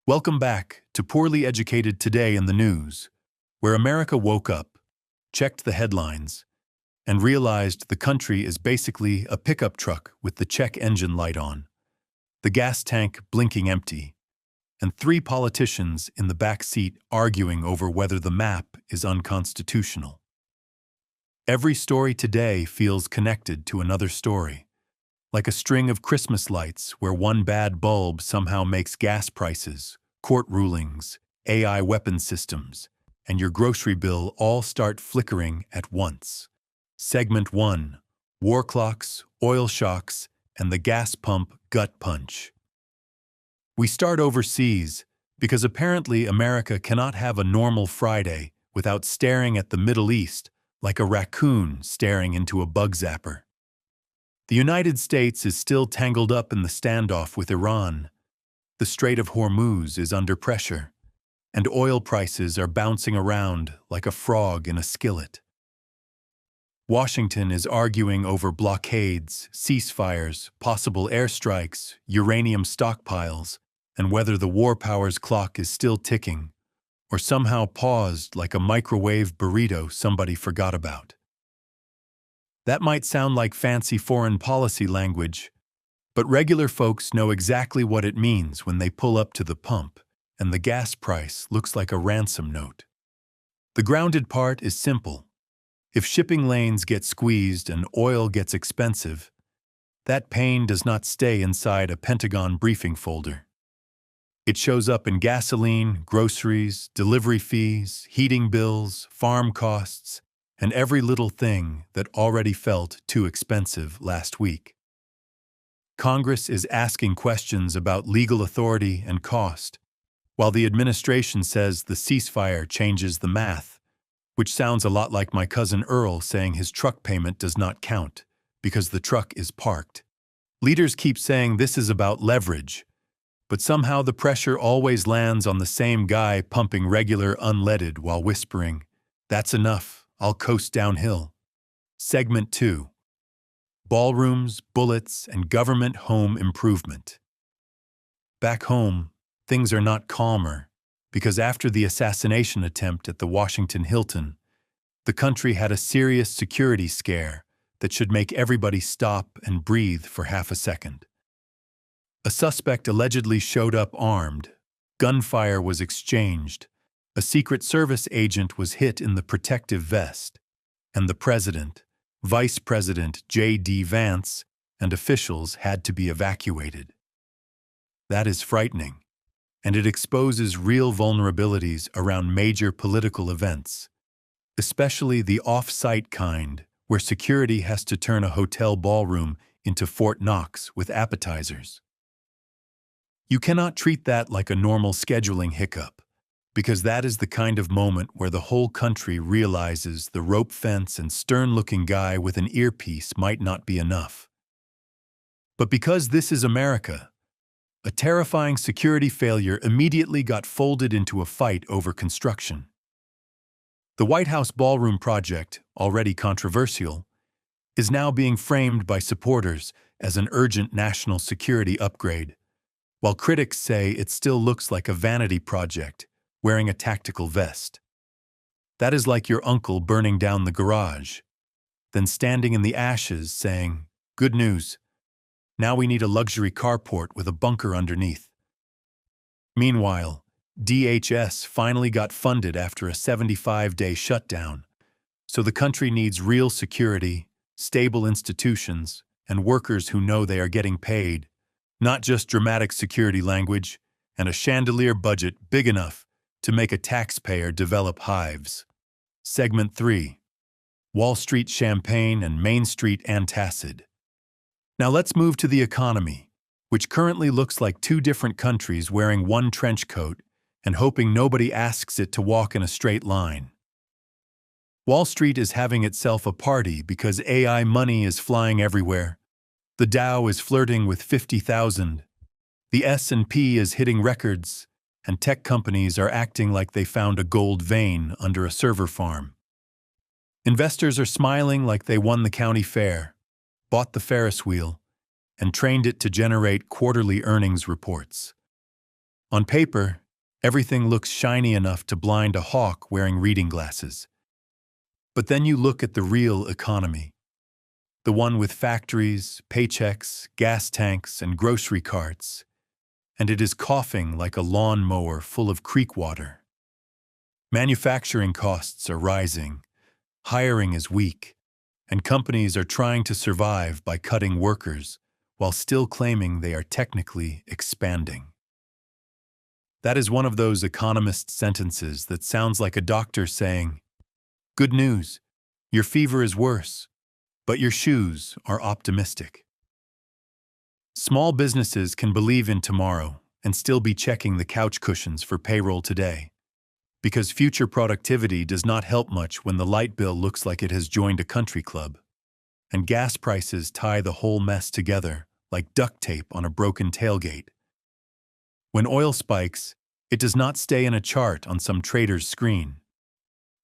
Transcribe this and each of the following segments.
Welcome back to Poorly Educated Today in the News, where America woke up, checked the headlines, and realized the country is basically a pickup truck with the check engine light on, the gas tank blinking empty, and three politicians in the back seat arguing over whether the map is unconstitutional. Every story today feels connected to another story, like a string of Christmas lights where one bad bulb somehow makes gas prices, court rulings, AI weapon systems, and your grocery bill all start flickering at once. Segment 1: War Clocks, Oil Shocks, and the Gas Pump Gut Punch. We start overseas because apparently America cannot have a normal Friday without staring at the Middle East like a raccoon staring into a bug zapper. The United States is still tangled up in the standoff with Iran. The Strait of Hormuz is under pressure, and oil prices are bouncing around like a frog in a skillet. Washington is arguing over blockades, ceasefires, possible airstrikes, uranium stockpiles, and whether the war powers clock is still ticking, or somehow paused like a microwave burrito somebody forgot about. That might sound like fancy foreign policy language, but regular folks know exactly what it means when they pull up to the pump and the gas price looks like a ransom note. The grounded part is simple. If shipping lanes get squeezed and oil gets expensive, that pain does not stay inside a Pentagon briefing folder. It shows up in gasoline, groceries, delivery fees, heating bills, farm costs, and every little thing that already felt too expensive last week. Congress is asking questions about legal authority and cost, while the administration says the ceasefire changes the math, which sounds a lot like my cousin Earl saying his truck payment does not count because the truck is parked. Leaders keep saying this is about leverage, but somehow the pressure always lands on the same guy pumping regular unleaded while whispering, "That's enough. I'll coast downhill." Segment 2: Ballrooms, Bullets, and Government Home Improvement. Back home, things are not calmer, because after the assassination attempt at the Washington Hilton, the country had a serious security scare that should make everybody stop and breathe for half a second. A suspect allegedly showed up armed, gunfire was exchanged, a Secret Service agent was hit in the protective vest, and the President, Vice President J.D. Vance, and officials had to be evacuated. That is frightening, and it exposes real vulnerabilities around major political events, especially the off-site kind where security has to turn a hotel ballroom into Fort Knox with appetizers. You cannot treat that like a normal scheduling hiccup, because that is the kind of moment where the whole country realizes the rope fence and stern-looking guy with an earpiece might not be enough. But because this is America, a terrifying security failure immediately got folded into a fight over construction. The White House Ballroom project, already controversial, is now being framed by supporters as an urgent national security upgrade, while critics say it still looks like a vanity project wearing a tactical vest. That is like your uncle burning down the garage, then standing in the ashes saying, "Good news, now we need a luxury carport with a bunker underneath." Meanwhile, DHS finally got funded after a 75-day shutdown, so the country needs real security, stable institutions, and workers who know they are getting paid, not just dramatic security language and a chandelier budget big enough to make a taxpayer develop hives. Segment 3: Wall Street Champagne and Main Street Antacid. Now let's move to the economy, which currently looks like two different countries wearing one trench coat and hoping nobody asks it to walk in a straight line. Wall Street is having itself a party because AI money is flying everywhere. The Dow is flirting with 50,000. The S&P is hitting records, and tech companies are acting like they found a gold vein under a server farm. Investors are smiling like they won the county fair, bought the Ferris wheel, and trained it to generate quarterly earnings reports. On paper, everything looks shiny enough to blind a hawk wearing reading glasses. But then you look at the real economy, the one with factories, paychecks, gas tanks, and grocery carts, and it is coughing like a lawn mower full of creek water. Manufacturing costs are rising, hiring is weak, and companies are trying to survive by cutting workers while still claiming they are technically expanding. That is one of those economist sentences that sounds like a doctor saying, "Good news, your fever is worse, but your shoes are optimistic." Small businesses can believe in tomorrow and still be checking the couch cushions for payroll today, because future productivity does not help much when the light bill looks like it has joined a country club, and gas prices tie the whole mess together like duct tape on a broken tailgate. When oil spikes, it does not stay in a chart on some trader's screen.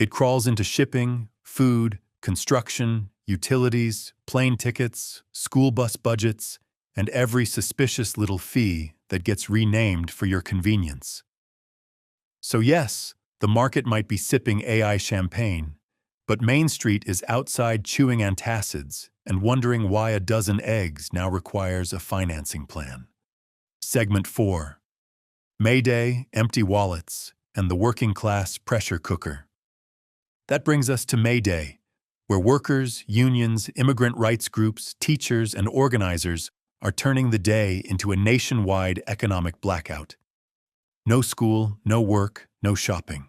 It crawls into shipping, food, construction, utilities, plane tickets, school bus budgets, and every suspicious little fee that gets renamed for your convenience. So yes, the market might be sipping AI champagne, but Main Street is outside chewing antacids and wondering why a dozen eggs now requires a financing plan. Segment 4. Mayday, empty wallets, and the working class pressure cooker. That brings us to May Day, where workers, unions, immigrant rights groups, teachers, and organizers are turning the day into a nationwide economic blackout. No school, no work, no shopping.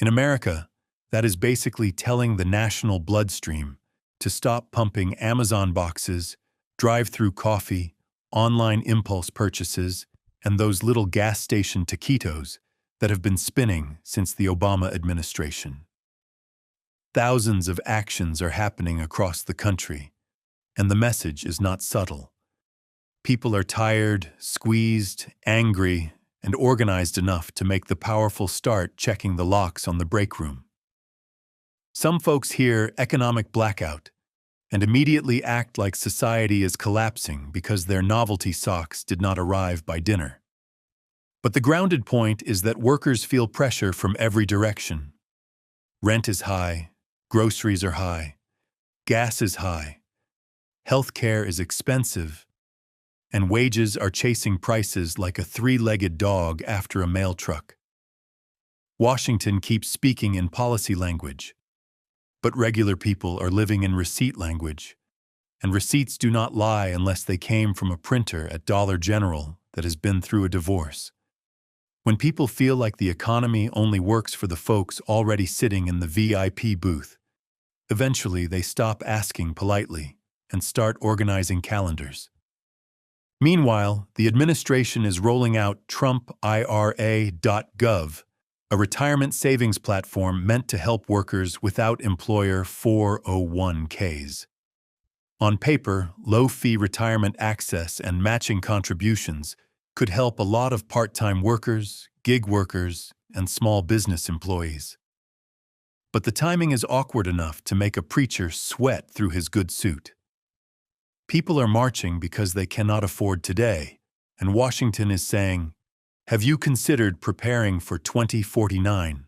In America, that is basically telling the national bloodstream to stop pumping Amazon boxes, drive-through coffee, online impulse purchases, and those little gas station taquitos that have been spinning since the Obama administration. Thousands of actions are happening across the country, and the message is not subtle. People are tired, squeezed, angry, and organized enough to make the powerful start checking the locks on the break room. Some folks hear economic blackout and immediately act like society is collapsing because their novelty socks did not arrive by dinner. But the grounded point is that workers feel pressure from every direction. Rent is high, groceries are high, gas is high, healthcare is expensive, and wages are chasing prices like a three-legged dog after a mail truck. Washington keeps speaking in policy language, but regular people are living in receipt language, and receipts do not lie unless they came from a printer at Dollar General that has been through a divorce. When people feel like the economy only works for the folks already sitting in the VIP booth, eventually they stop asking politely and start organizing calendars. Meanwhile, the administration is rolling out TrumpIRA.gov, a retirement savings platform meant to help workers without employer 401ks. On paper, low-fee retirement access and matching contributions could help a lot of part-time workers, gig workers, and small business employees. But the timing is awkward enough to make a preacher sweat through his good suit. People are marching because they cannot afford today, and Washington is saying, "Have you considered preparing for 2049?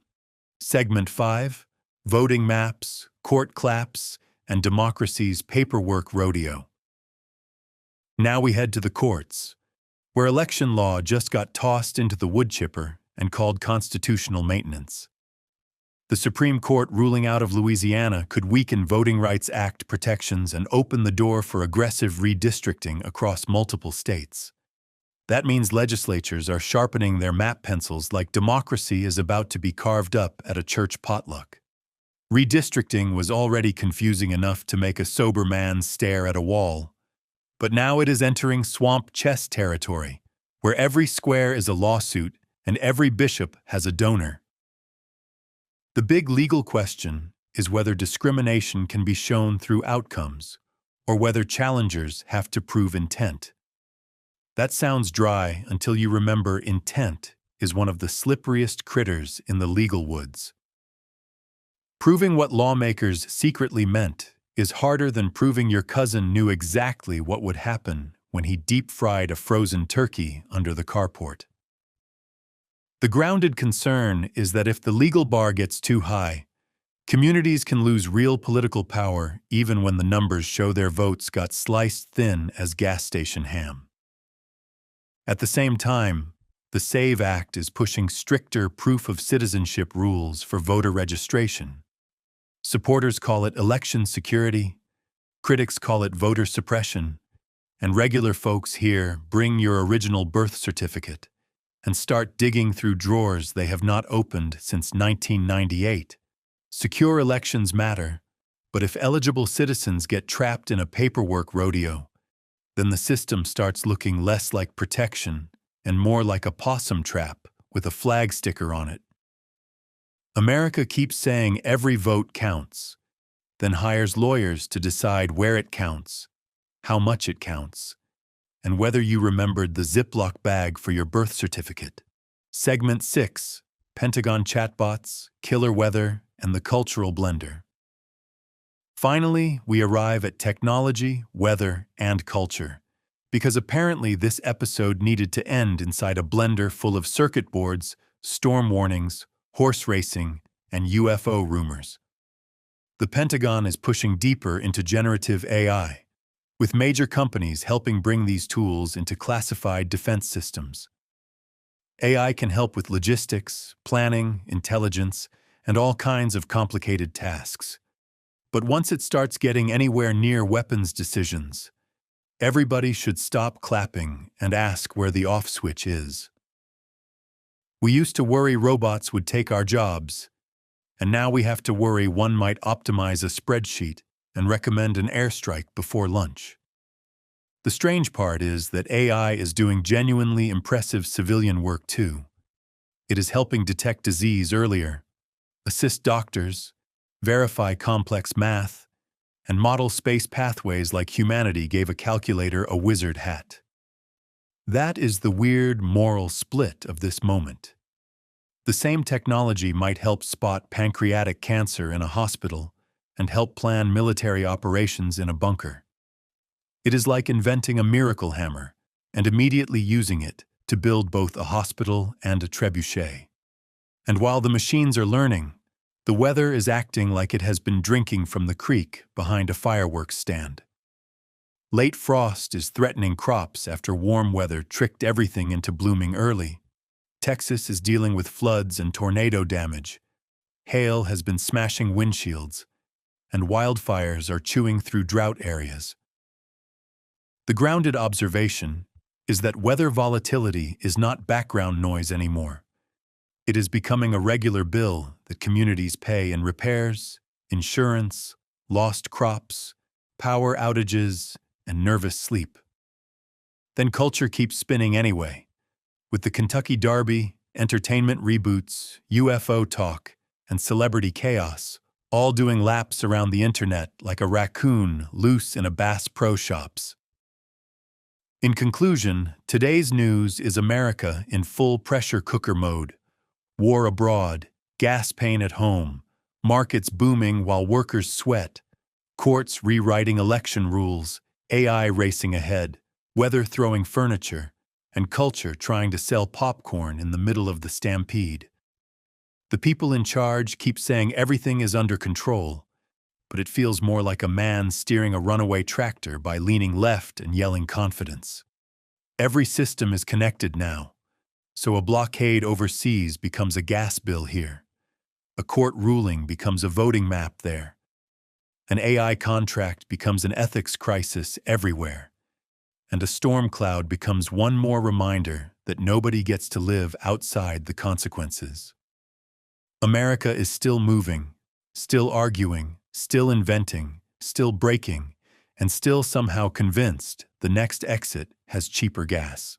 Segment 5, voting maps, court claps, and democracy's paperwork rodeo." Now we head to the courts, where election law just got tossed into the wood chipper and called constitutional maintenance. The Supreme Court ruling out of Louisiana could weaken Voting Rights Act protections and open the door for aggressive redistricting across multiple states. That means legislatures are sharpening their map pencils like democracy is about to be carved up at a church potluck. Redistricting was already confusing enough to make a sober man stare at a wall, but now it is entering swamp chess territory, where every square is a lawsuit and every bishop has a donor. The big legal question is whether discrimination can be shown through outcomes, or whether challengers have to prove intent. That sounds dry until you remember intent is one of the slipperiest critters in the legal woods. Proving what lawmakers secretly meant is harder than proving your cousin knew exactly what would happen when he deep-fried a frozen turkey under the carport. The grounded concern is that if the legal bar gets too high, communities can lose real political power even when the numbers show their votes got sliced thin as gas station ham. At the same time, the SAVE Act is pushing stricter proof of citizenship rules for voter registration. Supporters call it election security, critics call it voter suppression, and regular folks here bring your original birth certificate and start digging through drawers they have not opened since 1998. Secure elections matter, but if eligible citizens get trapped in a paperwork rodeo, then the system starts looking less like protection and more like a possum trap with a flag sticker on it. America keeps saying every vote counts, then hires lawyers to decide where it counts, how much it counts, and whether you remembered the Ziploc bag for your birth certificate. Segment 6, Pentagon chatbots, killer weather, and the cultural blender. Finally, we arrive at technology, weather, and culture, because apparently this episode needed to end inside a blender full of circuit boards, storm warnings, horse racing, and UFO rumors. The Pentagon is pushing deeper into generative AI, with major companies helping bring these tools into classified defense systems. AI can help with logistics, planning, intelligence, and all kinds of complicated tasks. But once it starts getting anywhere near weapons decisions, everybody should stop clapping and ask where the off switch is. We used to worry robots would take our jobs, and now we have to worry one might optimize a spreadsheet and recommend an airstrike before lunch. The strange part is that AI is doing genuinely impressive civilian work too. It is helping detect disease earlier, assist doctors, verify complex math, and model space pathways like humanity gave a calculator a wizard hat. That is the weird moral split of this moment. The same technology might help spot pancreatic cancer in a hospital and help plan military operations in a bunker. It is like inventing a miracle hammer and immediately using it to build both a hospital and a trebuchet. And while the machines are learning, the weather is acting like it has been drinking from the creek behind a fireworks stand. Late frost is threatening crops after warm weather tricked everything into blooming early. Texas is dealing with floods and tornado damage. Hail has been smashing windshields, and wildfires are chewing through drought areas. The grounded observation is that weather volatility is not background noise anymore. It is becoming a regular bill that communities pay in repairs, insurance, lost crops, power outages, and nervous sleep. Then culture keeps spinning anyway, with the Kentucky Derby, entertainment reboots, UFO talk, and celebrity chaos, all doing laps around the internet like a raccoon loose in a Bass Pro Shops. In conclusion, today's news is America in full pressure cooker mode. War abroad, gas pain at home, markets booming while workers sweat, courts rewriting election rules, AI racing ahead, weather throwing furniture, and culture trying to sell popcorn in the middle of the stampede. The people in charge keep saying everything is under control, but it feels more like a man steering a runaway tractor by leaning left and yelling confidence. Every system is connected now, so a blockade overseas becomes a gas bill here. A court ruling becomes a voting map there. An AI contract becomes an ethics crisis everywhere. And a storm cloud becomes one more reminder that nobody gets to live outside the consequences. America is still moving, still arguing, still inventing, still breaking, and still somehow convinced the next exit has cheaper gas.